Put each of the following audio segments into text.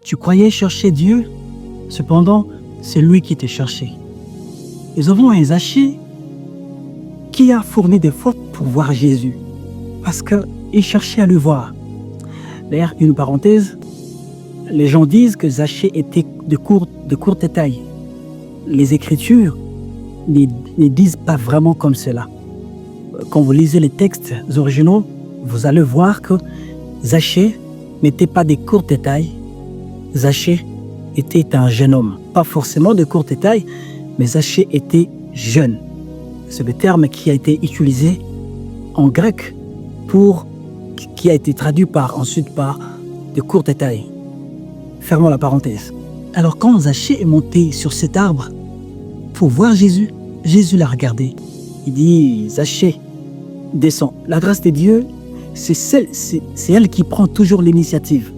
Tu croyais chercher Dieu, cependant, c'est lui qui t'a cherché. Nous avons un Zachée qui a fourni des fautes pour voir Jésus, parce qu'il cherchait à le voir. D'ailleurs, une parenthèse, les gens disent que Zachée était de courte taille. Les Écritures ne disent pas vraiment comme cela. Quand vous lisez les textes originaux, vous allez voir que Zachée n'était pas de courte taille. Zachée était un jeune homme, pas forcément de courte taille, mais Zachée était jeune. C'est le terme qui a été utilisé en grec qui a été traduit ensuite par de courte taille. Fermons la parenthèse. Alors quand Zachée est monté sur cet arbre pour voir Jésus, Jésus l'a regardé. Il dit, Zachée, descends. La grâce de Dieu, c'est elle qui prend toujours l'initiative.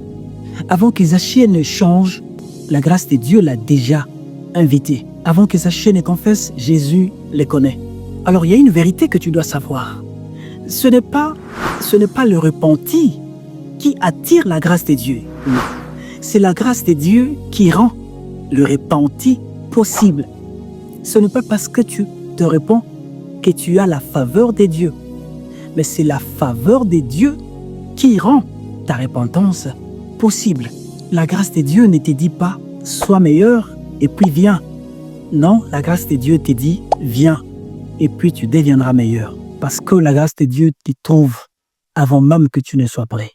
Avant que Zachée ne change, la grâce de Dieu l'a déjà invité. Avant que Zachée ne confesse, Jésus les connaît. Alors il y a une vérité que tu dois savoir. Ce n'est pas le repenti qui attire la grâce de Dieu. Non. C'est la grâce de Dieu qui rend le repenti possible. Ce n'est pas parce que tu te repens que tu as la faveur de Dieu. Mais c'est la faveur de Dieu qui rend ta repentance possible. La grâce de Dieu ne te dit pas « sois meilleur et puis viens ». Non, la grâce de Dieu te dit « viens et puis tu deviendras meilleur ». Parce que la grâce de Dieu te trouve avant même que tu ne sois prêt.